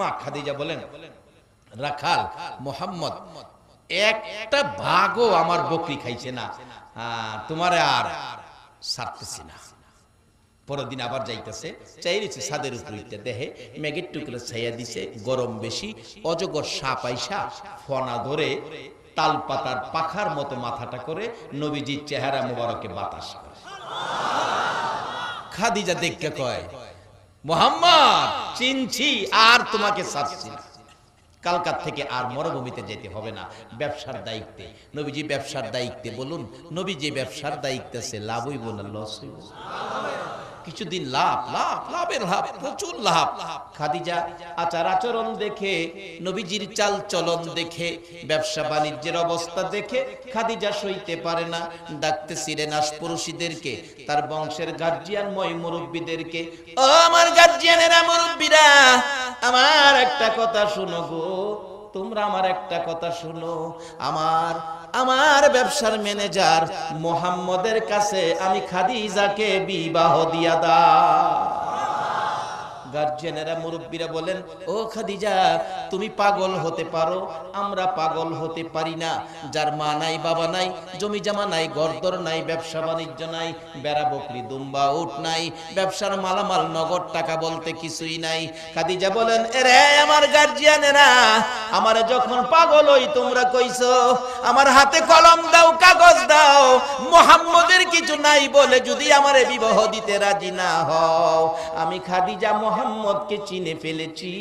মা খাদিজা বলেন, রাখাল মোহাম্মদ একটা ভাগও আমার বকরি খাইছে না, তোমারে আর ছাড়তেছি না। পরের দিন আবার যাইতেছে, চাইছে ছাদের উপর উঠতে, দেখে মেঘের টুকরো ছাইয়া দিছে, গরম বেশি, অজগর সাপ আইসা ফনা ধরে তাল পাতার পাখার মতো মাথাটা করে নবীজির চেহারা মোবারকে বাতাস করে। খাদিজা দেখকে কয়, মুহাম্মদ চিনছি, আর তোমাকে ছাড়ছি না, কালকার থেকে আর মরুভূমিতে যেতে হবে না, ব্যবসার দায়িত্বে। নবীজি ব্যবসার দায়িত্বে, বলুন নবী যে ব্যবসার দায়িত্বে আছে, লাভ হইব না লস হইব? কিছুদিন লাভ, লাভের লাভ, প্রচুর লাভ। খাদিজা আচার আচরণ দেখে, নবীজির চাল চলন দেখে, ব্যবসা বাণিজ্যের অবস্থা দেখে খাদিজা সইতে পারে না। ডাকতেছিলেন আশপড়শিদেরকে, তার বংশের গার্জিয়ান ময় মুরব্বীদেরকে, ও আমার গার্জিয়ানেরা, মুরব্বীরা, আমার একটা কথা শুনো গো, তোমরা আমার একটা কথা শুনো, আমার ব্যবসার ম্যানেজার মোহাম্মদের কাছে আমি খাদিজাকে বিবাহ দিয়া দাও। গার্জিয়ানেরা, মুরব্বীরা বলেন, ও খাদিজা, তুমি পাগল হতে পারো, আমরা পাগল হতে পারি না। যার মা নাই, বাবা নাই, জমি জমা নাই, গরদর নাই, ব্যবসা বাণিজ্য নাই, বেড়া বকরি দুম্বা উট নাই, ব্যবসার মালামাল নগদ টাকা বলতে কিছুই নাই। খাদিজা বলেন, এরে আমার গার্জিয়ানেরা, আমারে যখন পাগল হই তোমরা কইছো, আমার হাতে কলম দাও, কাগজ দাও, মোহাম্মদের কিছু নাই বলে যদি আমারে বিবাহ দিতে রাজি না হও, আমি খাদিজা মোহাম্মদকে চিনে ফেলেছি।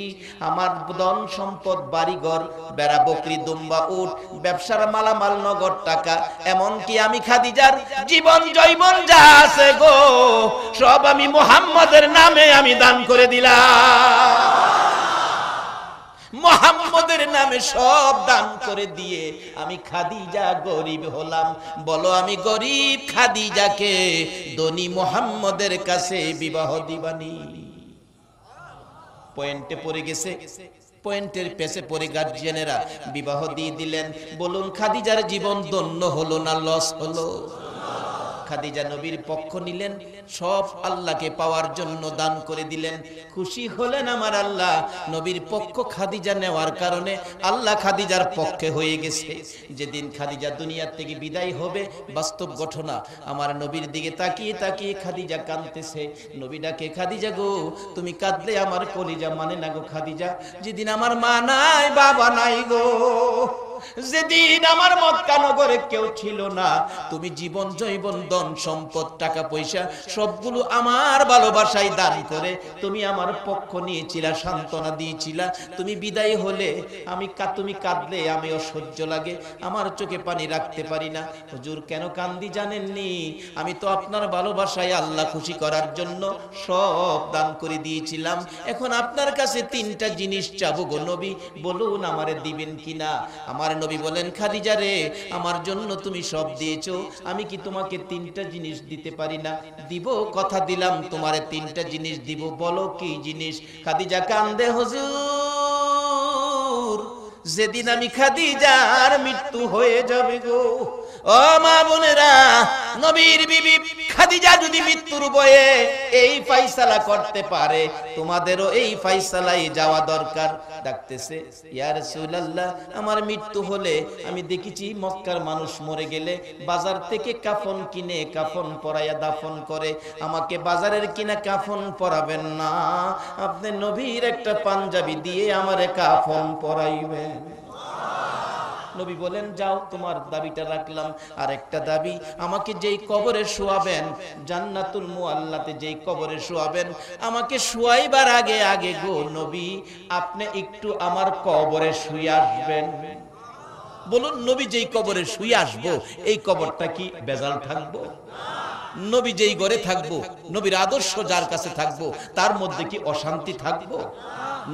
আমার ধন সম্পদ, বাড়িঘর, বেড়া বকরি দুম্বা উট, ব্যবসার মালামাল নগদ টাকা, এমনকি আমি খাদিজার জীবন জৈবন যা আছে গো, সব আমি মোহাম্মদের নামে আমি দান করে দিলাম। মোহাম্মদের নামে সব দান করে দিয়ে আমি খাদিজা গরিব হলাম। বলো, আমি গরিব খাদিজাকে ধনী মোহাম্মদের কাছে বিবাহ দিবানি? পয়েন্টে পড়ে গেছে, পয়েন্টের পেছে পড়ে গার্জিয়ানেরা বিবাহ দিয়ে দিলেন। বলুন খাদিজার জীবন ধন্য হলো না লস হলো? খাদিজা নবীর পক্ষ নিলেন, সব আল্লাহকে পাওয়ার জন্য দান করে দিলেন। খুশি হলেন আমার আল্লাহ, নবীর পক্ষ খাদিজা নেওয়ার কারণে আল্লাহ খাদিজার পক্ষে হয়ে গেছে। যেদিন খাদিজা দুনিয়ার থেকে বিদায় হবে, বাস্তব ঘটনা, আমার নবীর দিকে তাকিয়ে তাকিয়ে খাদিজা কাঁদতেছে। নবী ডাকে, খাদিজা গো, তুমি কাঁদলে আমার কলিজা মানে না গো খাদিজা। যেদিন আমার মা নাই, বাবা নাই গো, যেদিন আমার মক্কা নগরে কেউ ছিল না, তুমি জীবন জৈবন ধন সম্পদ টাকা পয়সা সবগুলো আমার ভালোবাসায় দান করে তুমি আমার পক্ষ নিয়েছিলা, সান্ত্বনা দিয়েছিলা। তুমি বিদায় হলে তুমি কাঁদলে আমি অসহ্য লাগে, আমার চোখে পানি রাখতে পারি না। হুজুর কেন কান্দি জানেননি? আমি তো আপনার ভালোবাসায় আল্লাহ খুশি করার জন্য সব দান করে দিয়েছিলাম। এখন আপনার কাছে তিনটা জিনিস চাবো গো নবী, বলুন আমারে দিবেন কিনা? আমার নবী বলেন, খাদিজা রে, আমার জন্য তুমি সব দিয়েছো, আমি কি তোমাকে তিনটা জিনিস দিতে পারি না? দিব, কথা দিলাম তোমারে তিনটা জিনিস দিব, বলো কি জিনিস? খাদিজা কান্দে, হুজুর যেদিন আমি খাদিজার মৃত্যু হয়ে যাবে গো, ও মা বোনেরা, নবীর বিবি খাদিজা যদি মৃত্যুর বয়ে এই ফাইসালা করতে পারে, তোমাদেরও এই ফাইসালায় যাওয়া দরকার। ডাকতেছে, ইয়া রাসূলুল্লাহ, আমার মৃত্যু হলে আমি দেখেছি মক্কার মানুষ মরে গেলে বাজার থেকে কাফন কিনে কাফন পরাইয়া দাফন করে, আমাকে বাজারের কিনা কাফন পরাবেন না, আপনি নবীর একটা পাঞ্জাবি দিয়ে আমারে কাফন পরাইবেন। নবী বলেন, যাও, তোমার দাবিটা রাখলাম। আর একটা দাবি, আমাকে যেই কবরে শোয়াবেন, জান্নাতুল মুআল্লাতে যেই কবরে শোয়াবেন, আমাকে শোয়াইবার আগে আগে গো নবী, আপনি একটু আমার কবরে শুয়ে আসবেন। বলুন, নবী যেই কবরে শুয়ে আসবো, এই কবরটা কি বেজাল থাকবো? নবী যেই ঘরে থাকবো, নবীর আদর্শ যার কাছে থাকবো, তার মধ্যে কি অশান্তি থাকবো?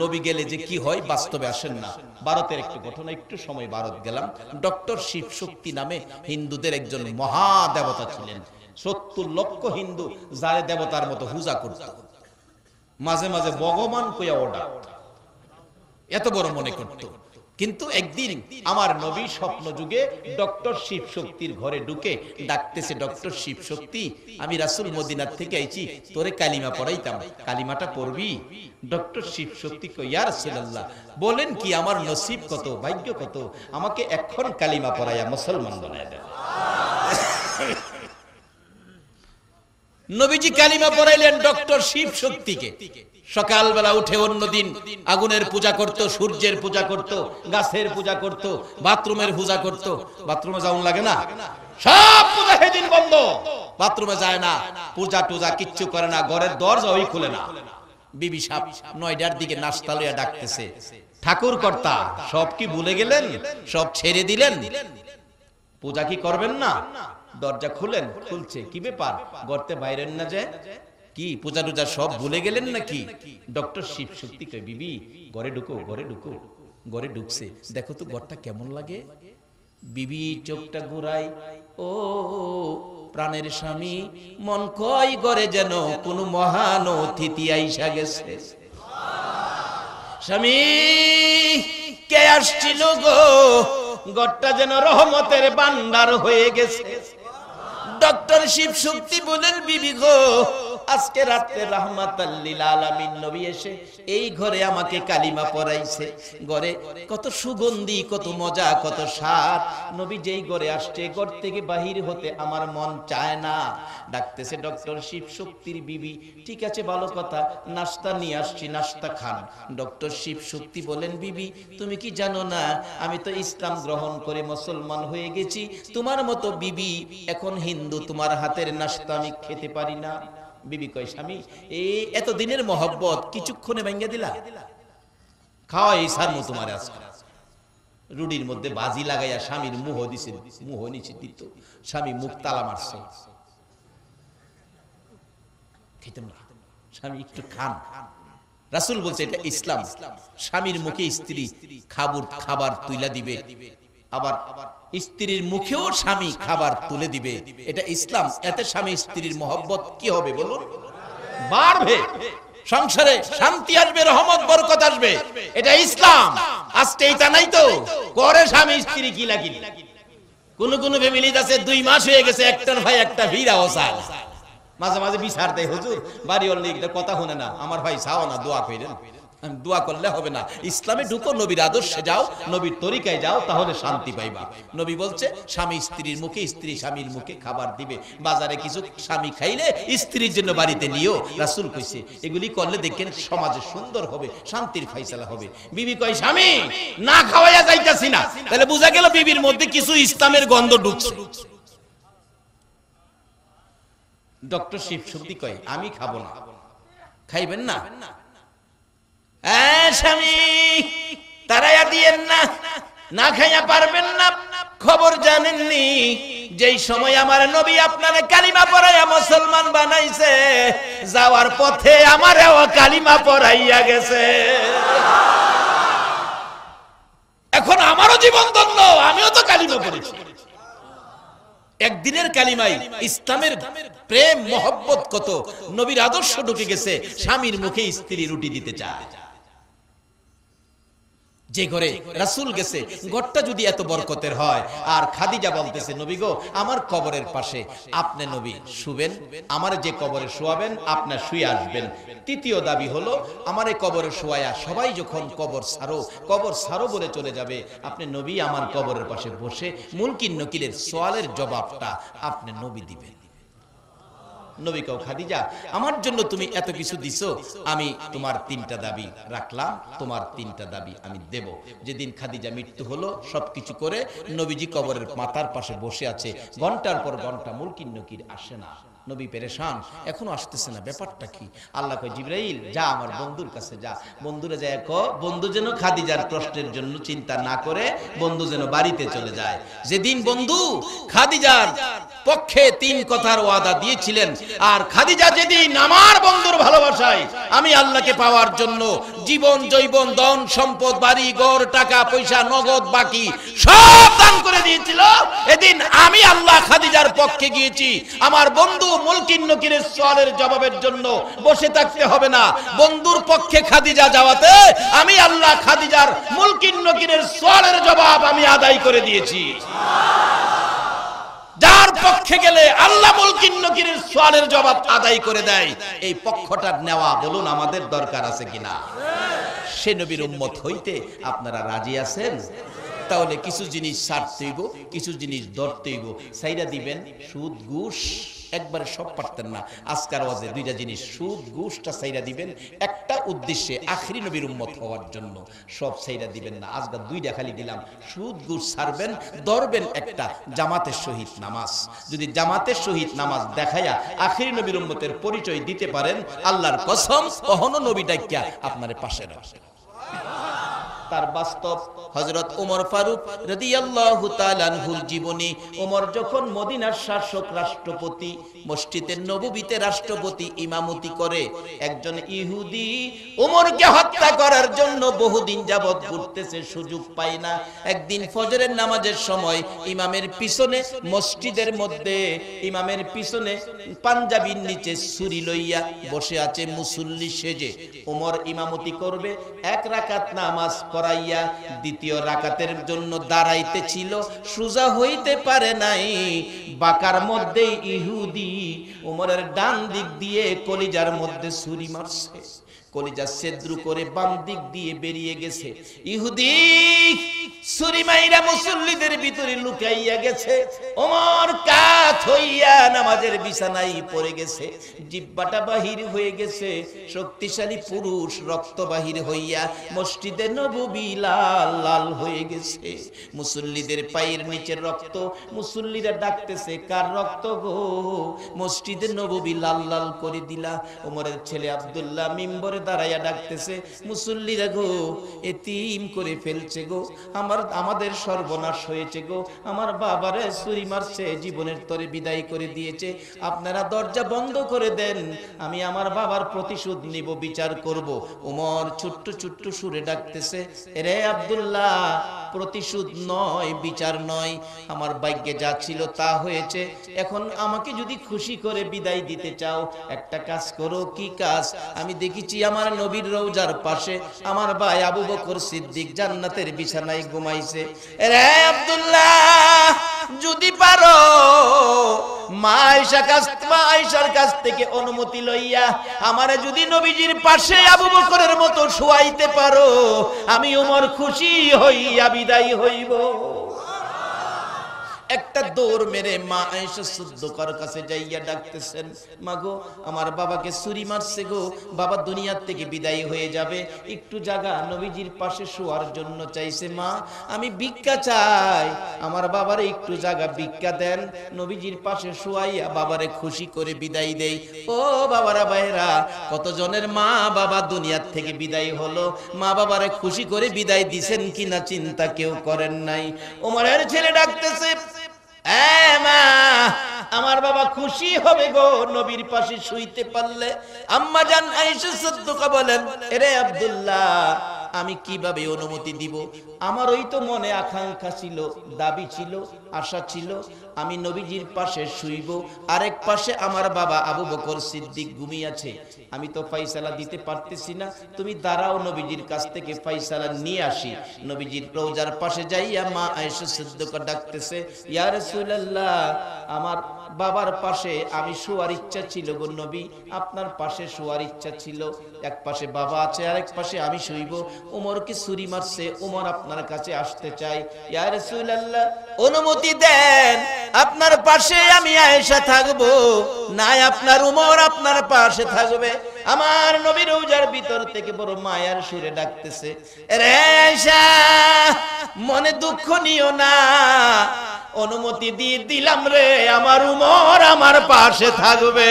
নবী গেলে যে কি হয়, বাস্তবে আসেন না। ভারতের একটু ঘটনা, একটু সময় ভারত গেলাম। ডক্টর শিব শক্তি নামে হিন্দুদের একজন মহাদেবতা ছিলেন। 70 লক্ষ হিন্দু যারে দেবতার মতো পূজা করত, মাঝে মাঝে ভগবান কইয়া ওডা এত বড় মনে করত। কিন্তু একদিন আমার নবী স্বপ্ন যুগে ডক্টর শিব শক্তির ঘরে ঢুকে ডাকতেছে, ডক্টর শিব শক্তি, আমি রাসূল মদিনার থেকে আইছি, তোরে কালিমা পড়াইতাম, কালিমাটা পড়বি? ডক্টর শিব শক্তি কই, ইয়া রাসূলুল্লাহ, বলেন কি, আমার নসিব কত, ভাগ্য কত, আমাকে এখন কালিমা পড়াইয়া মুসলমান বানায় দেন। নবীজি কালিমা পড়াইলেন ডক্টর শিব শক্তিকে। সকালবেলা উঠে অন্যদিন আগুনের পূজা করত, সূর্যের পূজা করত, গাছের পূজা করত, বাথরুমের পূজা করত। বাথরুমে যাওন লাগে না, সব পূজা সেদিন বন্ধ, বাথরুমে যায় না, পূজা টুজা কিচ্ছু করে না, ঘরের দরজাই খুলে না। বিবি সাহেব 9টার দিকে নাস্তা লইয়া ডাকতেছে, ঠাকুর কর্তা সব কি ভুলে গেলেন, সব ছেড়ে দিলেন, পূজা কি করবেন না? দরজা খুলেন, খুলছে, কি ব্যাপার, গর্তে বাইরেন না যে, কি পূজা টুজা সব ভুলে গেলেন নাকি? ডক্টর শিব শক্তি কয়, বিবি ঘরে ঢুকো, ঘরে ঢুকো। ঘরে ঢুকছে, দেখো তো ঘরটা কেমন লাগে। বিবি চোখটা ঘুরাই, ও প্রাণের স্বামী, মন কয় ঘরে যেন কোন মহান অতিথি আইসা গেছে। স্বামী কে আসছিল গো, ঘরটা যেন রহমতের ভান্ডার হয়ে গেছে। ডক্টর শিব শক্তি বলেন, বিবি গো, আজকে রাতে রাহমাতাল লিল আলামিন নবী এসে এই ঘরে আমাকে কালিমা পড়াইছে। ঘরে কত সুগন্ধি, কত মজা, কত স্বাদ। নবী যেই ঘরে আসছে, ঘর থেকে বাহির হতে আমার মন চায় না। ডাকতেছে ডক্টর শিব শক্তির বিবি, ঠিক আছে ভালো কথা, নাস্তা নিয়ে আসছি, নাস্তা খান। ডক্টর শিব শক্তি বলেন, বিবি তুমি কি জানো না, আমি তো ইসলাম গ্রহণ করে মুসলমান হয়ে গেছি, তোমার মতো বিবি এখন হিন্দু, তোমার হাতের নাস্তা আমি খেতে পারি না। বিবি কয়, স্বামী এই এত দিনের মহব্বত কিছুক্ষণে ভাঙ্গা দিলা, খাওয়াই সারমু তোমার আজকে। রুডির মধ্যে বাজি লাগাইয়া স্বামীর মুহ দিছে, মুহ নিচে দিত, স্বামী মুখ তালা মারছে, খেতাম না। স্বামী একটু খান, রাসূল বলছে এটা ইসলাম, স্বামীর মুখে স্ত্রী খাবার তুইলা দিবে, আবার স্ত্রীর মুখেও স্বামী খাবার তুলে দিবে, এটা ইসলাম। এতে স্বামী স্ত্রীর মহব্বত কি হবে বলুন, বাড়বে, সংসারে শান্তি আসবে, রহমত বরকত আসবে, এটা ইসলাম। আজকে এটা নাই তো, করে স্বামী স্ত্রী কি লাগি। কোন কোন ফ্যামিলি আছে 2 মাস হয়ে গেছে, একটার ভাই একটা ভিড়াও চায়, মাঝে মাঝে বিচার দেয়, হুজুর বাড়ি ওর লিখলে কথা শুনে না, আমার ভাই চাও না, দোয়া করেন। দোয়া করলে হবে না, ইসলামে ঢুকো, নবীর আদর্শে যাও, নবীর তরিকায় যাও, তাহলে শান্তি পাইবা। নবী বলছে স্বামী স্ত্রীর মুখে, স্ত্রী স্বামীর মুখে খাবার দিবে। বাজারে কিছু স্বামী খাইলে স্ত্রীর জন্য বাড়িতে নিও, রাসূল কইছে এগুলি করলে দেখেন সমাজে সুন্দর হবে, শান্তির ফয়সালা হবে। বিবি কয়, স্বামী না খাওয়াইয়া যাইতাছি না, তাহলে বোঝা গেল বিবির মধ্যে কিছু ইসলামের গন্ধ ঢুকছে। ডক্টর শিব শক্তি কয়, আমি খাবো না। খাইবেন না? স্বামী তারাইয়া দিয়েন না, না খাইয়া পারবেন না। খবর জানেননি, যেই সময় আমার নবী আপনারে কালিমা পড়াইয়া মুসলমান বানাইছে, যাওয়ার পথে আমারেও কালিমা পড়াইয়া গেছে। এখন আমারও জীবন ধন্য, আমিও তো কালিমা পড়েছি। একদিনের কালিমাই ইসলামের প্রেম মহব্বত কত, নবীর আদর্শ ঢুকে গেছে। স্বামীর মুখে স্ত্রী রুটি দিতে চায়। যে ঘরে রাসূল গেছে, ঘরটা যদি এত বরকতের হয়, আর খাদিজা বলতেছে, নবী গো আমার কবরের পাশে আপনি নবী শুবেন, আমার যে কবরে শোয়াবেন আপনি শুয়ে আসবেন। তৃতীয় দাবি হলো, আমার এই কবরে শোয়ায়া সবাই যখন কবর সারো বলে চলে যাবে, আপনি নবী আমার কবরের পাশে বসে মুনকির নকিরের সওয়ালের জবাবটা আপনি নবী দিবেন। নবী কও, খাদিজা আমার জন্য তুমি এত কিছু দিছো, আমি তোমার 3টা দাবি রাখলাম, তোমার 3টা দাবি আমি দেব। যেদিন খাদিজা মৃত্যু হলো, সবকিছু করে নবীজি কবরের মাথার পাশে বসে আছে, ঘন্টার পর ঘন্টা মুনকির নকির আসে না। নবী পেরেশান, এখনো আসতেছে না, ব্যাপারটা কি? আল্লাহ কয়, জিবরাইল যা আমার বন্ধুর কাছে যা, বন্ধুরে যায় কো, বন্ধু যেন খাদিজার প্রশ্নের জন্য চিন্তা না করে, বন্ধু যেন বাড়িতে চলে যায়। যেদিন বন্ধু খাদিজার পক্ষে 3 কথার ওয়াদা দিয়েছিলেন, আর খাদিজা যেদিন আমার বন্ধুর ভালোবাসায় আমি আল্লাহকে পাওয়ার জন্য জীবন জৈবন ধন সম্পদ বাড়ি ঘর টাকা পয়সা নগদ বাকি সব দান করে দিয়েছিল। এদিন আমি আল্লাহ খাদিজার পক্ষে গিয়েছি। আমার বন্ধু মুলকিন নকিরের সওয়ালের জবাবের জন্য বসে থাকতে হবে না। বন্ধুর পক্ষে খাদিজা যাওয়াতে আমি আল্লাহ খাদিজার মুলকিন নকিরের সওয়ালের জবাব আমি আদায় করে দিয়েছি। যার পক্ষে গেলে আল্লাহ মুলকিন নকিরের সওয়ালের জবাব আদায় করে দেয়, এই পক্ষটা নেওয়া বলুন আমাদের দরকার আছে কিনা? সে নবীর উম্মত হইতে আপনারা রাজি আছেন? তাহলে কিছু জিনিস ছাড়তে হইব, কিছু জিনিস ধরতে হইব। সাইরা দিবেন সুদ ঘুষ, একবারে সব পারতেন না। আজকার ওয়াজে দুইটা জিনিস, সুদ ঘুষটা সাইরা দিবেন একটা উদ্দেশ্যে, আখরি নবীর উম্মত হওয়ার জন্য। সব সাইরা দিবেন না। আজকাল দুইটা খালি দিলাম, সুদ ঘুষ ছাড়বেন, ধরবেন একটা জামাতের সহিত নামাজ। যদি জামাতের সহিত নামাজ দেখাইয়া আখরি নবীর উম্মতের পরিচয় দিতে পারেন, আল্লাহর কসম কখনো নবী ডাকিয়া আপনার পাশে রাখে। তার বাস্তব হযরত ওমর ফারুক রাদিয়াল্লাহু তাআলা আনহুর জীবনী। ওমর যখন মদিনার শাসক রাষ্ট্রপতি, মসজিদের নববীতে রাষ্ট্রপতি ইমামতি করে, একজন ইহুদি ওমরকে হত্যা করার জন্য বহুদিন যাবত ঘুরতেছে, সুযোগ পায় না। একদিন ফজরের নামাজের সময় ইমামের পিছনে, মসজিদের মধ্যে ইমামের পিছনে পাঞ্জাবির নিচে ছুরি লইয়া বসে আছে মুসল্লি সেজে। ওমর ইমামতি করবে, এক রাকাত নামাজ পড়াইয়া দ্বিতীয় রাকাতের জন্য দাঁড়াইতে ছিল, সোজা হইতে পারে নাই। বাকার মধ্যে ইহুদি ওমরের ডান দিক দিয়ে কলিজার মধ্যে ছুরি মারছে, কলিজা ছেদ্র করে বাম দিক দিয়ে বেরিয়ে গেছে। ইহুদি ছুরি মাইরা মুসল্লিদের ভিতরে লুকাইয়া গেছে। ওমর কাত হইয়া নামাজের বিছানায় পড়ে গেছে, জিহ্বাটা বাহির হয়ে গেছে। শক্তিশালী পুরুষ রক্ত বাহির হইয়া মসজিদে নববী লাল লাল হয়ে গেছে। মুসল্লিদের পায়ের নিচের রক্ত, মুসল্লিরা ডাকতেছে, কার রক্ত গো? মসজিদে নববী লাল লাল করে দিলা। ওমরের ছেলে আব্দুল্লাহ মিম্বরে দাঁড়াইয়া ডাকতেছে, মুসল্লিরা গো, এতিম করে ফেলছে গো, আমাদের সর্বনাশ হয়েছে গো, আমার বাবারে ছুরি মারছে, জীবনের তরে বিদায় করে দিয়েছে, আপনারা দরজা বন্ধ করে দেন, আমি আমার বাবার প্রতিশোধ নিব, বিচার করব। ওমর ছোট্ট ছোট্ট সুরে ডাকতেছে, রে আব্দুল্লাহ, প্রতিশোধ নয়, বিচার নয়, আমার ভাগ্যে যা ছিল তা হয়েছে, এখন আমাকে যদি খুশি করে বিদায় দিতে চাও একটা কাজ করো। কি কাজ? আমি দেখেছি আমার নবীর রওজার পাশে আমার ভাই আবু বকর সিদ্দিক জান্নাতের বিছানায় ঘুমাইছে। রে আব্দুল্লাহ, যদি পারো মা আয়েশার কাছ থেকে অনুমতি লইয়া আমারে যদি নবীজির পাশে আবু বকরের মতো শুয়াইতে পারো, আমি ওমর খুশি হইয়া বিদায় হইব। একটা দৌড় মেরে মা আয়েশা সিদ্দিকার কাছে যাইয়া ডাকতেছেন, মাগো, আমার বাবাকে ছুরি মারছে গো, বাবা দুনিয়ার থেকে বিদায় হয়ে যাবে, একটু জায়গা নবীজির পাশে শোয়ার জন্য চাইছে। মা, আমি ভিক্ষা চাই, আমার বাবারে একটু জায়গা ভিক্ষা দেন, নবীজির পাশে শোয়াইয়া বাবারে খুশি করে বিদায় দেই। ও বাবারা ভাইরা, কতজনের মা বাবা দুনিয়ার থেকে বিদায় হলো, মা বাবারে খুশি করে বিদায় দিছেন কিনা চিন্তা কেউ করেন নাই। ওমরের ছেলে ডাকতেছে, মা, আমার বাবা খুশি হবে গো নবীর পাশে শুইতে পারলে। আম্মা জান আয়েশা সিদ্দিকা বলেন, এরে আব্দুল্লাহ, আমি কিভাবে অনুমতি দিব? আমার ওই তো মনে আকাঙ্ক্ষা ছিল, দাবি ছিল, আশা ছিল, আমি নবীজির পাশে শুইব, আরেক পাশে আমার বাবা আবু বকর সিদ্দিক ঘুমিয়েছে, আমি তো ফয়সালা দিতে পারতেছি না, তুমি দাঁড়াও, নবীজির কাছ থেকে ফয়সালা নিয়ে আসি। নবীজির রওজার পাশে যাইয়া মা আয়েশা সিদ্দিকা ডাকতেছে, ইয়া রাসূলুল্লাহ, আমার বাবার পাশে আমি শোয়ার ইচ্ছা ছিল গো নবী, আপনার পাশে শোয়ার ইচ্ছা ছিল, এক পাশে বাবা আছে, আরেক পাশে আমি শুইব। ওমরকে ছুরি মারছে, ওমর আপনার কাছে আসতে চাই, ইয়া রাসূলুল্লাহ, অনুমতি দেন, আপনার পাশে আমি আয়েশা থাকবো, নাই আপনার ওমর আপনার পাশে থাকবে। আমার নবী রওজার ভিতর থেকে বড় মায়ার সুরে ডাকতেছে, রে আয়েশা, মনে দুঃখ নিও না, অনুমতি দিয়ে দিলাম রে, আমার ওমর আমার পাশে থাকবে।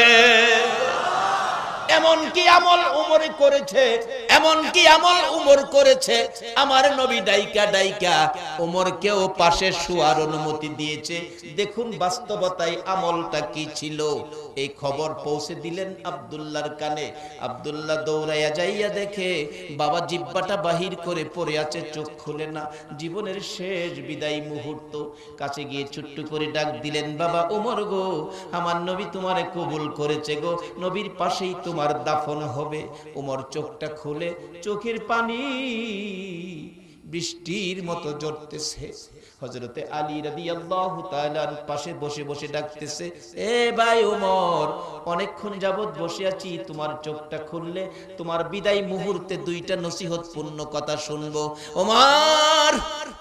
এমন কি আমল ওমরে করেছে, এমন কি আমল উমর করেছে আমার নবী ডাইকা ডাইকা উমরকেও পাশে শোয়ার অনুমতি দিয়েছে। দেখুন বাস্তবতায় আমলটা কি ছিল। এই খবর পৌঁছে দিলেন আব্দুল্লাহর কানে। আব্দুল্লাহ দৌড়াইয়া যাইয়া দেখে বাবা জিহ্বাটা বাহির করে পড়ে আছে, চোখ খুলে না। জীবনের শেষ বিদায় মুহূর্ত। কাছে গিয়ে ছোট্ট করে ডাক দিলেন, বাবা ওমর গো, আমার নবী তোমারে কবুল করেছে গো, নবীর পাশেই তোমার দাফন হবে। ওমর চোখটা খুলে চোখের পানি বৃষ্টির মতো ঝরতেছে। হযরতে আলী রাদিয়াল্লাহু তাআলার পাশে বসে বসে ডাকতেছে, এ ভাই ওমর, অনেকক্ষণ যাবত বসে আছি, তোমার চোখটা খুললে তোমার বিদায় মুহূর্তে দুইটা নসিহত পূর্ণ কথা শুনবো। ওমর,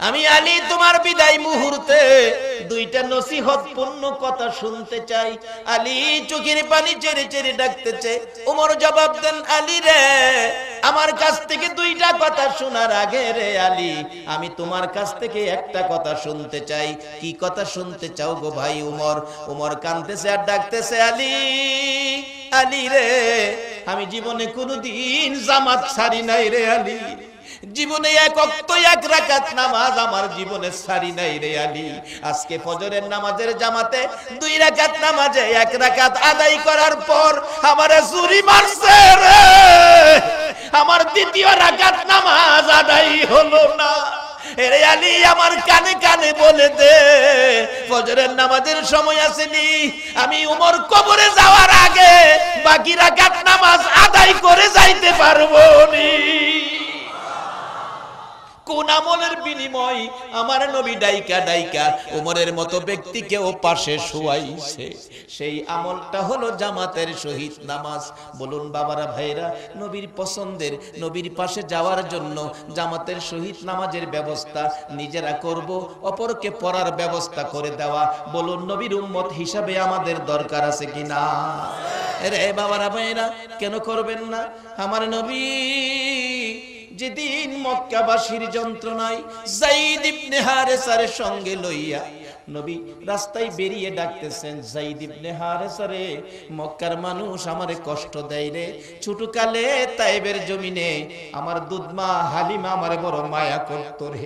আমি আলী তোমার বিদায় মুহূর্তে দুইটা নসিহত পূর্ণ কথা শুনতে চাই। আলী চোখের পানি ছেড়ে ছেড়ে ডাকতেছে। ওমর জবাব দেন, আলী রে, আমার কাছ থেকে দুইটা কথা শোনার আগে রে আলী, আমি তোমার কাছ থেকে একটা কথা শুনতে চাই। কি কথা শুনতে চাও গো ভাই উমর? উমর কাঁদতেছে আর ডাকতেছে, আলী, আলী রে, আমি জীবনে কোনোদিন জামাত ছাড়ি নাই রে আলী, জীবনে এক ওয়াক্ত এক রাকাত নামাজ আমার জীবনে ছাড়ি নাই রে আলী। আজকে ফজরের নামাজের জামাতে 2 রাকাত নামাজে 1 রাকাত আদায় করার পর আমারে চুরি মারছে রে, আমার দ্বিতীয় রাকাত নামাজ আদায় হলো না। রে আলী, আমার কানে কানে বলে দে, ফজরের নামাজের সময় আসেনি, আমি উমর কবরে যাওয়ার আগে বাকি রাকাত নামাজ আদায় করে যাইতে পারবো নি। কোন আমলের বিনিময় আমার নবী ডাইকা ডাইকা উমরের মতো ব্যক্তিকেও পাশে শোয়াইছে? সেই আমলটা হলো জামাতের সহিত নামাজ। বলুন বাবারা, ভাইরা, নবীর পছন্দের নবীর পাশে যাওয়ার জন্য জামাতের সহিত নামাজের ব্যবস্থা নিজেরা করব, অপরকে পড়ার ব্যবস্থা করে দেওয়া। বলুন নবীর উম্মত হিসাবে আমাদের দরকার আছে কিনা? রে বাবারা, ভাইরা, কেন করবেন না? আমার নবী যেদিন মক্কাবাসীর যন্ত্রণায় যায়েদ ইবনে হারেসার সঙ্গে লইয়া নবী রাস্তায় বেরিয়ে ডাকতেছেন, যায়েদ ইবনে হারেসা রে, মক্কার মানুষ আমারে কষ্ট দেয় রে, ছোটকালে তায়েবের জমিনে আমার দুধমা হালিমা আমারে বড় মায়া করত রে।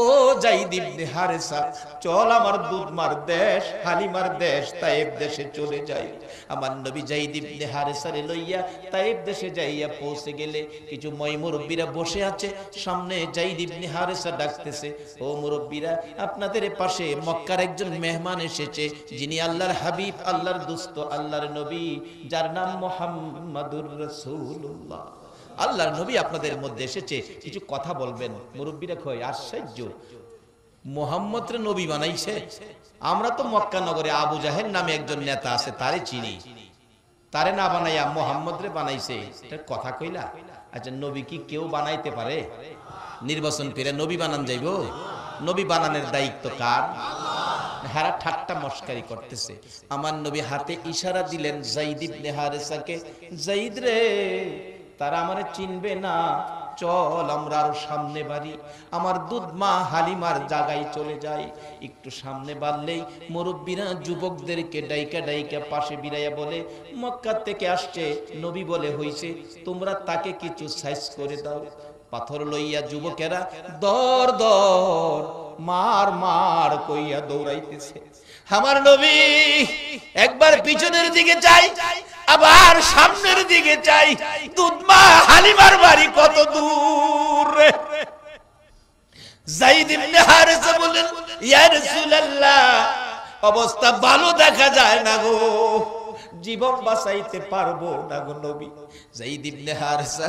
ও যায়েদ ইবনে হারেসা, চল আমার দুধমার দেশ হালিমার দেশ তায়েব দেশে চলে যাই। আমার নবী যায়েদ ইবনে হারেসা রে লইয়া তায়েব দেশে যাইয়া পৌঁছে গেলে কিছু মুরব্বীরা বসে আছে, সামনে যায়েদ ইবনে হারেসা ডাকতেছে, ও মুরব্বীরা, আপনাদের পাশে মক্কার একজন মেহমান এসেছে, যিনি আল্লাহর হাবিব, আল্লাহর দোস্ত, আল্লাহর নবী, যার নাম মুহাম্মাদুর রাসূলুল্লাহ। আল্লাহর নবী আপনাদের মধ্যে এসেছে, কিছু কথা বলবেন। মুরব্বীরা কয়, আশ্চর্য, মুহাম্মদ রে নবী বানাইছে? আমরা তো মক্কা নগরে আবু জাহেল নামে একজন নেতা আছে, তারে চিনি, তারে না বানাইয়া মুহাম্মদ রে বানাইছে, এটা কথা কইলা? আচ্ছা, নবী কি কেউ বানাইতে পারে? নির্বাচন করে নবী বানান যাইব? নবী বানানোর দায়িত্ব কার? হারা ঠাট্টা মস্কারি করতেছে। আমার নবী হাতে ইশারা দিলেন যায়েদ ইবনে হারেসাকে, যায়েদ রে, তারা আমারে চিনবে না, চল আমরা আরো সামনে বাড়ি, আমার দুধ মা হালিমার জায়গায় চলে যাই। একটু সামনে বাড়লেই মুরব্বীরা যুবকদেরকে ডাইকা ডাইকা পাশে বিরাইয়া বলে, মক্কা থেকে আসছে, নবী বলে হইছে, তোমরা তাকে কিছু সাইজ করে দাও। পাথর লইয়া যুবকেরা দর দর মার মার কইয়া দৌড়াইতেছে। আমার নবী একবার পিছনের দিকে চাই, আবার সামনের দিকে চাই, দুধমা হালিমার বাড়ি কত দূর? যায়েদ ইবনে হারেসা বলেন, ইয়া রাসূলুল্লাহ, অবস্থা ভালো দেখা যায় না গো, জীবন বাঁচাইতে পারবো না গো নবী। যায়েদ ইবনে হারেসা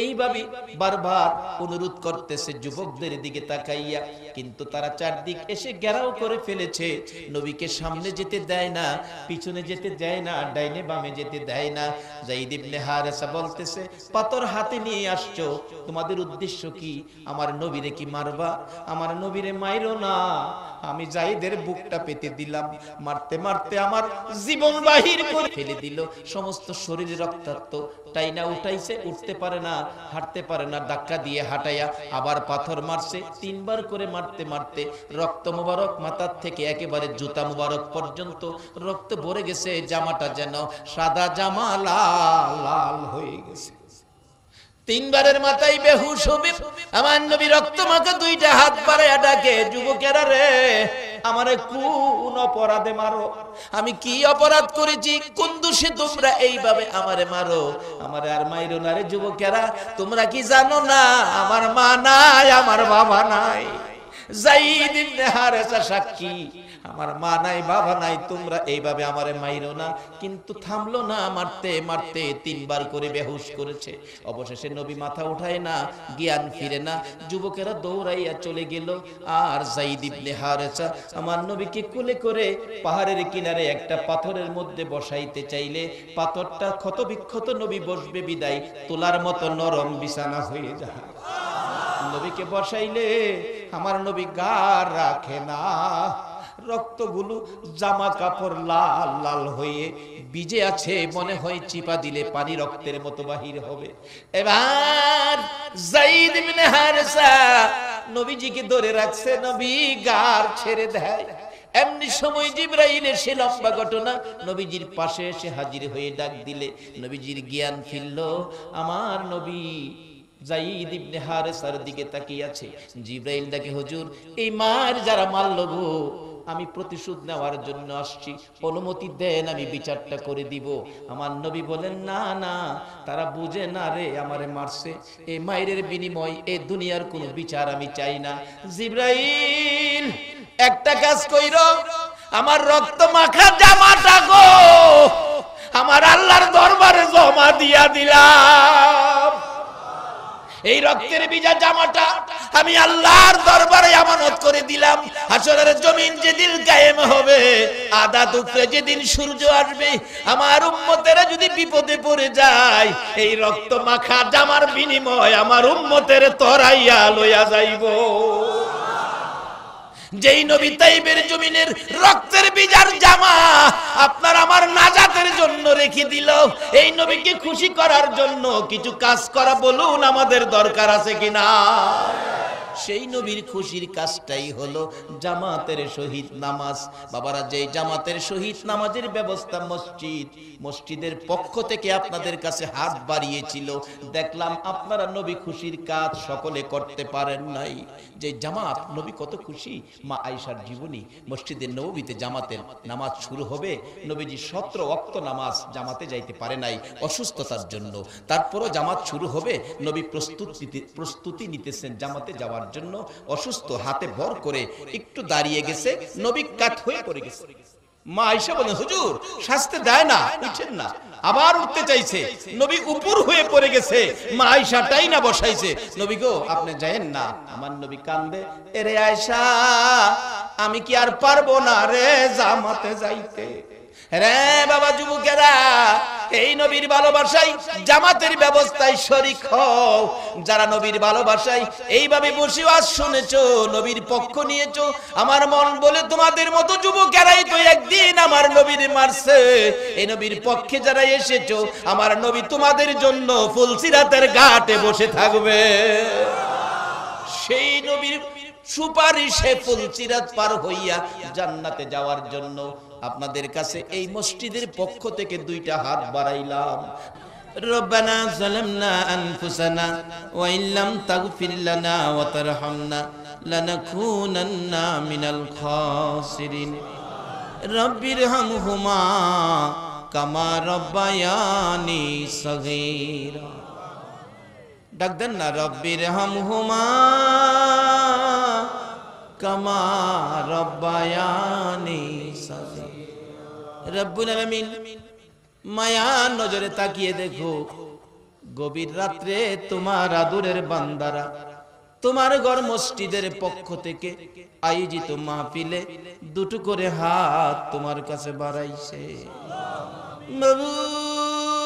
এইভাবে বারবার অনুরোধ করতেছে যুবকদের দিকে তাকাইয়া, কিন্তু তারা চারদিক এসে ঘেরাও করে ফেলেছে, নবীকে সামনে যেতে দেয় না, পিছনে যেতে দেয় না, ডাইনে বামে যেতে দেয় না। যায়েদ ইবনে হারেসা বলতেছে, পাথর হাতে নিয়ে আসছো, তোমাদের উদ্দেশ্য কি? আমার নবীরে কি মারবা? আমার নবীরে মাইরো না। আমি যায়েদের বুকটা পেতে দিলাম, মারতে মারতে আমার জীবন বাহির করে ফেলে দিল, সমস্ত শরীরে রক্তাক্ত, টাইনা উঠাইছে, উঠতে পারে না, হাঁটতে পারে না, ধাক্কা দিয়ে হাঁটাইয়া আবার পাথর মারছে, 3 বার করে মারতে মারতে রক্ত মুবারক মাথার থেকে একেবারে জুতা মুবারক পর্যন্ত রক্ত ভরে গেছে, জামাটা যেন সাদা জামা লাল লাল হয়ে গেছে। তিনবারের মাথায় বেহুশ হবে। আমার নবী রক্ত মাখা দুইটা হাত বাড়াইয়া ডাকে, যুবকেরা রে, আমারে কোন অপরাধে মারো? আমি কি অপরাধ করেছি? কোন দোষে তোমরা এইভাবে আমারে মারো? আমারে আর মাইরো না রে যুবকেরা। তোমরা কি জানো না আমার মা নাই, আমার বাবা নাই? যায়েদ ইবনে হারেসা সাক্ষী, আমার মা নাই, বাবা নাই, তোমরা এইভাবে আমারে মাইরো না। কিন্তু থামলো না, মারতে মারতে তিনবার করে বেহুশ করেছে। অবশেষে নবী মাথা উঠায় না, জ্ঞান ফিরে না, যুবকেরা দৌড়াইয়া চলে গেল। আর যায়েদ ইবনে হারেসা আমার নবীকে কোলে করে পাহাড়ের কিনারে একটা পাথরের মধ্যে বসাইতে চাইলে পাথরটা ক্ষত বিক্ষত, নবী বসবে বিদায় তোলার মতো নরম বিছানা হয়ে যায়। নবীকে বসাইলে আমার নবী গার রাখে না, রক্তগুলো জামা কাপড় লাল লাল হয়ে ভিজে আছে, মনে হয় চিপা দিলে পানি রক্তের মতো বাহির হবে। এবার যায়েদ ইবনে হারেসা নবীজিকে ধরে রাখছে, নবী গার ছেড়ে দেয়। এমনি সময় জিবরাইল এসে, লম্বা ঘটনা, নবীজির পাশে এসে হাজির হয়ে ডাক দিলে নবীজির জ্ঞান ফিরল। আমার নবী যায়েদ ইবনে হারেসার দিকে তাকিয়ে আছে। জিবরাইল ডাকে, হুজুর, এই মার যারা মারলো গো, আমি প্রতিশোধ নেওয়ার জন্য আসছি, অনুমতি দেন, আমি বিচারটা করে দিব। আমার নবী বলেন, না না, তারা বুঝে না রে, আমারে মারছে, এই মায়ের বিনিময় এই দুনিয়ার কোনো বিচার আমি চাই না। জিবরাইল একটা কাজ কইরো, আমার রক্ত মাখা জামাটা গো আমার আল্লাহর দরবারে জমা দিয়া দিলাম। এই রক্তের ভিজা জামাটা আমি আল্লাহর দরবারে আমানত করে দিলাম। হাসরের জমিন যেদিন কায়েম হবে, আদাত উপরে যেদিন সূর্য আসবে, আমার উম্মতেরা যদি বিপদে পড়ে যায়, এই রক্ত মাখা জামার বিনিময় আমার উম্মতের তরাইয়া লইয়া যাইব। যেই নবী তাইবের জমিনের রক্তের বিজার জামা আপনার আমার নাজাতের জন্য রেখে দিল, এই নবীকে খুশি করার জন্য কিছু কাজ করা বলুন আমাদের দরকার আছে কিনা? সেই নবীর খুশির কাজটাই হলো জামাতের শহীদ নামাজ। বাবারা, যে জামাতের শহীদ নামাজের ব্যবস্থা মসজিদের পক্ষ থেকে আপনাদের কাছে হাত বাড়িয়েছিল, দেখলাম আপনারা নবী খুশির কাজ সকলে করতে পারেন নাই। যে জামাত, নবী কত খুশি। মা আয়েশার জীবনী, মসজিদে নববীতে জামাতের নামাজ শুরু হবে, নবীজি 17 ওয়াক্ত নামাজ জামাতে যাইতে পারে নাই অসুস্থতার জন্য। তারপরও জামাত শুরু হবে, নবী প্রস্তুতি নিতেছেন জামাতে যাওয়ার জন্য। অসুস্থ, হাতে ভর করে একটু দাঁড়িয়ে গেছে, নবী কাত হয়ে পড়ে গেছে। মা আয়েশা বলেন, হুজুর শাস্তে দেয় না, উঠেন না। আবার উঠতে চাইছে, নবী উপর হয়ে পড়ে গেছে, মা আয়েশা টাই না বসাইছে, নবী গো আপনি যায়েন না। আমার নবী কান্দে, এরে আয়েশা, আমি কি আর পারবো না রে জামাতে যাইতে? রে বাবা যুবকেরা, এই নবীর ভালোবাসায় জামাতের ব্যবস্থায় শরীক হও। যারা নবীর ভালোবাসায় এইভাবে বসে আজ শুনেছো, নবীর পক্ষ নিয়েছো, আমার মন বলে তোমাদের মতো যুবকেরাই তো একদিন আমার নবীর মারছে। এই নবীর পক্ষে যারা এসেছো, আমার নবী তোমাদের জন্য ফুলসিরাতের ঘাটে বসে থাকবে। সেই নবীর সুপারিশে ফুলসিরাত পার হইয়া জান্নাতে যাওয়ার জন্য আপনাদের কাছে এই মসজিদের পক্ষ থেকে দুইটা হাত বাড়াইলাম। রব্বানা যালামনা আনফুসানা ওয়া ইল্লাম তাগফির লানা ওয়া তারহামনা লানাকুনান্না মিনাল খাসিরিন। রব্বিরহামহুমা কামা রব্বায়ানি সগীরা। ডাক দেন না, রব্বিরহামহুমা কামা রব্বায়ানি সগীরা। রব্বুল আলামিন মায়ার নজরে তাকিয়ে দেখো, গভীর রাত্রে তোমার আদরের বান্দারা তোমার ঘর মসজিদের পক্ষ থেকে আয়োজিত মাহফিলে দুটো করে হাত তোমার কাছে বাড়াইছে। মাবুদ,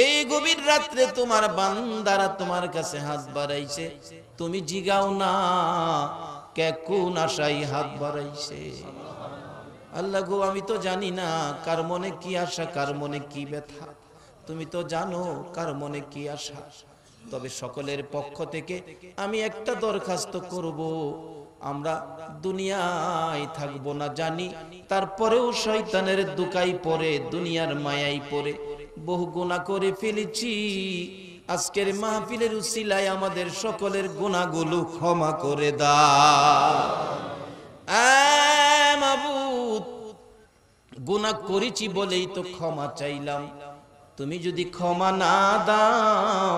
এই গভীর রাত্রে তোমার বান্দারা তোমার কাছে হাত বাড়াইছে, তুমি জিগাও না কে কোন আশায় হাত বাড়াইছে। আল্লাহ গো, আমি তো জানি না কার মনে কি আশা, কার মনে কি ব্যথা, তুমি তো জানো কার মনে কি আশা। তবে সকলের পক্ষ থেকে আমি একটা দরখাস্ত করব, আমরা দুনিয়ায় থাকবো না জানি, তারপরেও শয়তানের দুকাই পড়ে, দুনিয়ার মায়াই পড়ে বহু গুনাহ করে ফেলেছি। আজকের মাহফিলের উসিলায় আমাদের সকলের গুনাহগুলো ক্ষমা করে দাও। মাবুদ, গুনাহ করেছি বলেই তো ক্ষমা চাইলাম, তুমি যদি ক্ষমা না দাও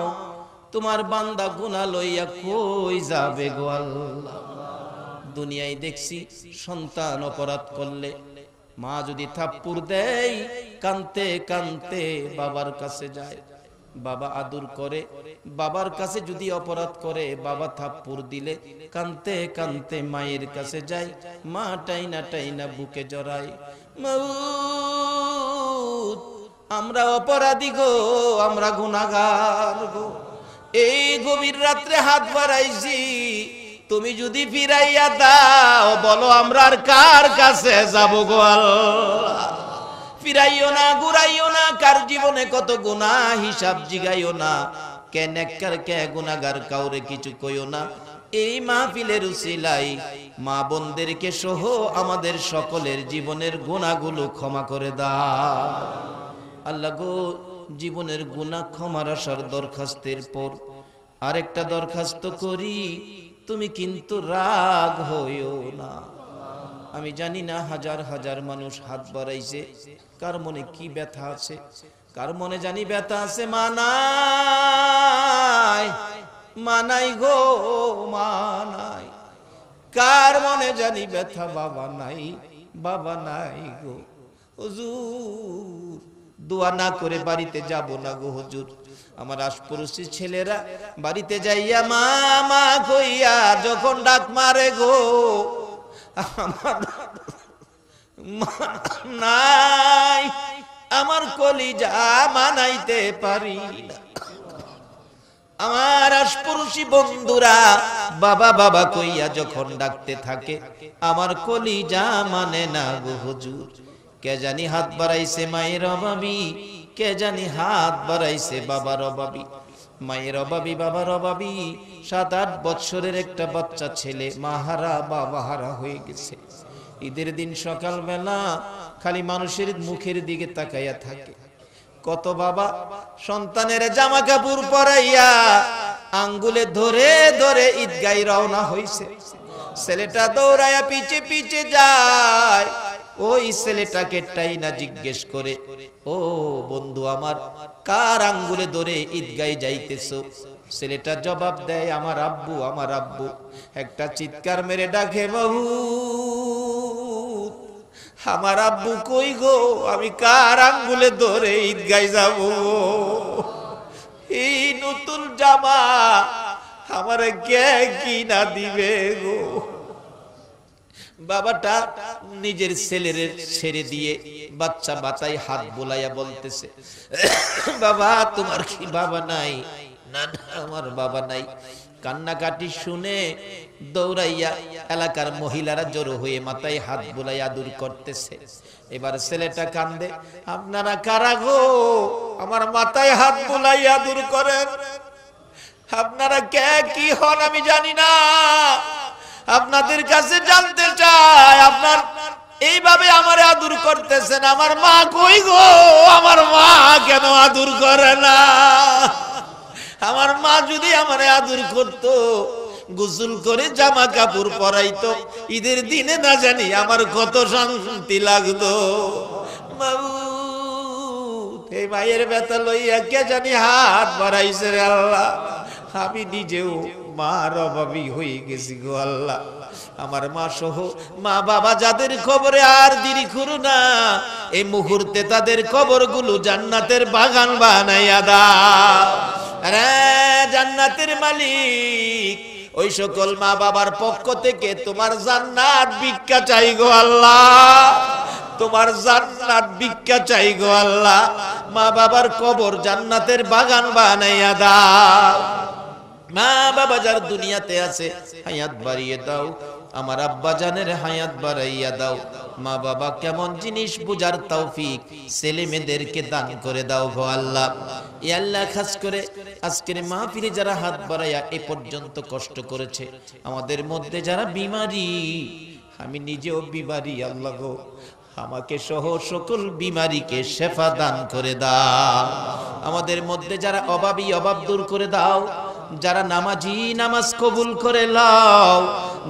তোমার বান্দা গুনাহ লইয়া কই যাবে গো আল্লাহ। দুনিয়ায় দেখছি সন্তান অপরাধ করলে মা যদি থাপ্পড় দেয় কানতে কানতে বাবার কাছে যায়, বাবা আদর করে। বাবার কাছে যদি অপরাধ করে বাবা থাপ্পড় দিলে কানতে কানতে মায়ের কাছে যায়, মা টাইনা টাইনা বুকে জড়ায়। মাউত, আমরা অপরাধী গো, আমরা গুনাহগার গো। এই গভীর রাত্রে হাত বাড়াইছি, তুমি যদি ফিরাইয়া দাও বলো আমরা আর কার কাছে যাব গো আল্লাহ। ফিরাইও না, ঘুরাইও না, কার জীবনে কত গুনাহ হিসাব জিগাইও না, কে নেককার কে গুনাহগার কাউরে কিছু কইও না। এই মাহফিলের উসিলায় মা বোনদেরকে সহ আমাদের সকলের জীবনের গুনাহগুলো ক্ষমা করে দাও আল্লাহ গো। জীবনের গুনাহ ক্ষমার আসার দরখাস্তের পর আরেকটা দরখাস্ত করি, তুমি কিন্তু রাগ হইও না। আমি জানি না হাজার হাজার মানুষ হাত বাড়াইছে, কার মনে কি ব্যথা আছে, কার মনে জানি ব্যথা আছে। মানাই মানাই গো মানাই, কার মনে জানি ব্যথা বাবা নাই, বাবা নাই গো। হুজুর দোয়া না করে বাড়িতে যাব না গো হুজুর। আমার আশপাশি ছেলেরা বাড়িতে যাইয়া মা মা কইয়া যখন ডাক মারে গো, আমার নাই, আমার কলিজা মানাইতে পারি না। আমার আশপাশি বন্ধুরা বাবা বাবা কইয়া যখন ডাকতে থাকে আমার কলিজা মানে না গো হুজুর। কে জানি হাত বাড়াইছে মায়ের অভাবী, কে জানি হাত বাড়াইছে বাবার অভাবী। মায়ের অভাবী বাবার অভাবী, 7-8 বছরের একটা বাচ্চা ছেলে মাহারা বাবা হারা হয়ে গেছে। ঈদের দিন সকালবেলা খালি মানুষের মুখের দিকে তাকাইয়া থাকে। কত বাবা সন্তানের জামা কাপড় পরাইয়া আঙ্গুলে ধরে ধরে ঈদগায় রওনা হইছে। ছেলেটা দৌড়াইয়া পিছে পিছে যায়, ওই ছেলেটাকে টাইনা জিজ্ঞেস করে, ও বন্ধু আমার, কার আঙ্গুলে ধরে ঈদগায় যাইতেছো? ছেলেটা জবাব দেয়, আমার আব্বু, আমার আব্বু। একটা চিৎকার মেরে ডাকে, বাবু আমার আব্বু কই গো, আমি কার আঙ্গুলে ধরে ঈদগায় যাব? এই নতুন জামা আমার কে কিনা দিবে গো? বাবাটা নিজের ছেলের ছেড়ে দিয়ে বাচ্চা মাথায় হাত বোলাইয়া বলতেছে, বাবা তোমার কি বাবা নাই? না না আমার বাবা নাই। কান্নাকাটি শুনে দৌড়াইয়া এলাকার মহিলারা জড়ো হয়ে মাথায় হাত বোলাইয়া আদর করতেছে। এবার ছেলেটা কান্দে, আপনারা কারা গো আমার মাথায় হাত বোলাইয়া আদর করেন? আপনারা কে কি হন আমি জানি না, আপনাদের কাছে জানতে চাই, আপনার এইভাবে আমারে আদর করতেছেন, আমার মা কই গো? আমার মা কেন আদর করে না? আমার মা যদি আমারে আদর করতো, গোসল করে জামা কাপড় পরাইতো, ঈদের দিনে না জানি আমার কত শান্তি লাগতো। এই মায়ের ব্যথা লইয়া কে জানি হাত বাড়াইছে রে আল্লাহ। আমি নিজেও মার অভাবী হয়ে গেছি গো আল্লাহ। আমার মা সহ মা বাবা যাদের কবরে আর দেরি করো না, এই মুহূর্তে তাদের কবরগুলো জান্নাতের বাগান বানাইয়া দাও। আরে জান্নাতের মালিক, ওই সকল মা বাবার পক্ষ থেকে তোমার জান্নাত ভিক্ষা চাই গো আল্লাহ, তোমার জান্নাত ভিক্ষা চাই গো আল্লাহ। মা বাবার কবর জান্নাতের বাগান বানাইয়া দাও। মা বাবা যার দুনিয়াতে আছে হায়াত বাড়িয়ে দাও, আমার আব্বা জানের হায়াত বাড়াইয়া দাও। মা বাবা কেমন জিনিস বুঝার তৌফিক ছেলে মেয়েদেরকে দান করে দাও গো আল্লাহ। এ আল্লাহ, খাস করে আজকের মাহফিলে যারা হাত বাড়াইয়া এ পর্যন্ত কষ্ট করেছে, আমাদের মধ্যে যারা বিমারি, আমি নিজেও বিমারি আল্লাহ গো, আমাকে সহ সকল বিমারিকে শেফা দান করে দাও। আমাদের মধ্যে যারা অভাবী অভাব দূর করে দাও, যারা নামাজি নামাজ কবুল করে লাও,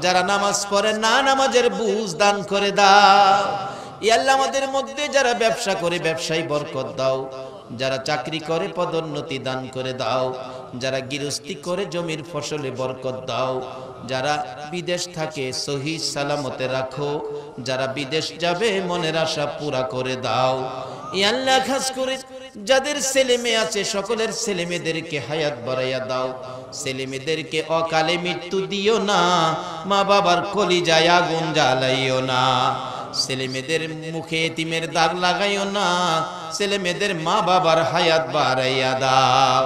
যারা নামাজ পড়ে না নামাজের বুঝ দান করে দাও। ইয়া আল্লাহ আমাদের মধ্যে যারা ব্যবসা করে ব্যবসায় বরকত দাও, যারা চাকরি করে পদোন্নতি দান করে দাও, যারা গৃহস্থী করে জমির ফসলে বরকত দাও, যারা বিদেশ থাকে সহি সালামতে রাখো, যারা বিদেশ যাবে মনের আশা পুরা করে দাও। ইয়া আল্লাহ খাস করে যাদের ছেলে মেয়ে আছে সকলের ছেলে মেয়েদেরকে হায়াত বাড়াইয়া দাও, ছেলে মেয়েদেরকে অকালে মৃত্যু দিও না, মা বাবার কলিজায় আগুন জ্বালাইও না, ছেলে মেয়েদের মুখে এতিমের দাগ লাগাইও না, ছেলে মেয়েদের মা বাবার হায়াত বাড়াইয়া দাও।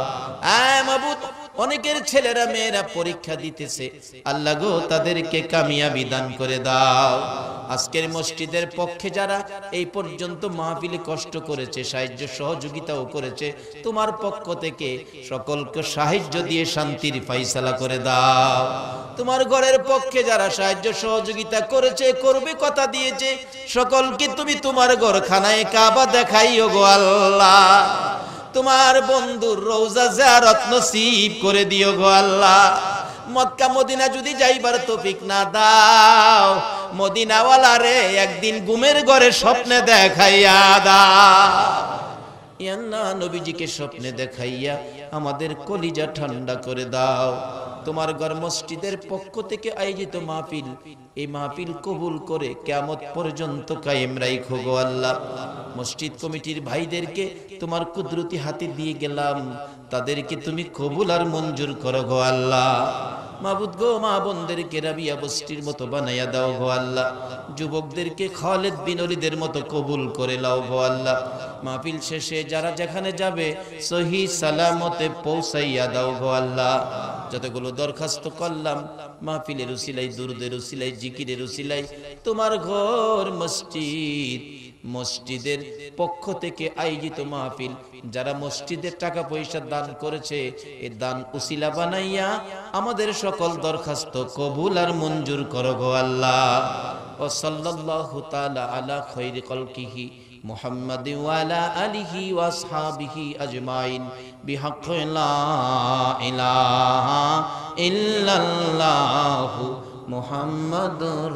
আয় মাবুদ, অনেকের ছেলেরা মেয়েরা পরীক্ষা দিতেছে, আল্লাহ গো তাদেরকে কামিয়াবি দান করে দাও। আজকের মসজিদের পক্ষে যারা এই পর্যন্ত মাহফিলে কষ্ট করেছে, সাহায্য সহযোগিতাও করেছে, তোমার পক্ষ থেকে সকলকে সাহায্য দিয়ে শান্তির ফায়সালা করে দাও। তোমার ঘরের পক্ষে যারা সাহায্য সহযোগিতা করেছে, করবে, কথা দিয়েছে, সকলকে তুমি তোমার ঘরখানায় কাবা দেখাইও গো আল্লাহ। তোমার বন্ধুর রওজা জিয়ারত নসিব করে দিও গো আল্লাহ। মক্কা মদিনা যদি যাইবার তৌফিক না দাও, মদিনাওয়ালা রে একদিন ঘুমের ঘরে স্বপ্নে দেখাইয়া দাও। ইয়া আল্লাহ নবীজিকে স্বপ্নে দেখাইয়া আমাদের কলিজা ঠান্ডা করে দাও। তোমার ঘর মসজিদের পক্ষ থেকে আয়োজিত মাহফিল, এই মাহফিল কবুল করে কিয়ামত পর্যন্ত কায়েম রাখো গো আল্লাহ। মসজিদ কমিটির ভাইদেরকে তোমার কুদরতি হাতে দিয়ে গেলাম, তাদেরকে তুমি কবুল আর মঞ্জুর করো গো আল্লাহ। মাবুদ গো, মা বোনদেরকে রাবিয়া বস্তির মতো বানাইয়া দাও গো আল্লাহ। যুবকদেরকে খালেদ বিন ওলীদের মতো কবুল করে লাও গো আল্লাহ। মাহফিল শেষে যারা যেখানে যাবে সহি সালামতে পৌঁছাইয়া দাও গো আল্লাহ। যতগুলো দরখাস্ত করলাম মাহফিলের উসিলাই, দুরুদের উসিলাই, জিকিরের উসিলাই, তোমার ঘর মসজিদ, মসজিদের পক্ষ থেকে আয়োজিত মাহফিল, যারা মসজিদের টাকা পয়সা দান করেছে, এই দান উসিলা বানাইয়া আমাদের সকল দরখাস্ত কবুল আর মঞ্জুর করো গো আল্লাহ। ও সাল্লাল্লাহু তাআলা আলা খায়রি খালকিহি মুহাম্মাদিন ওয়া আলা আলিহি ওয়া আসহাবিহি আজমাইন বিহাক্কি লা ইলাহা ইল্লাল্লাহু মুহাম্মাদুর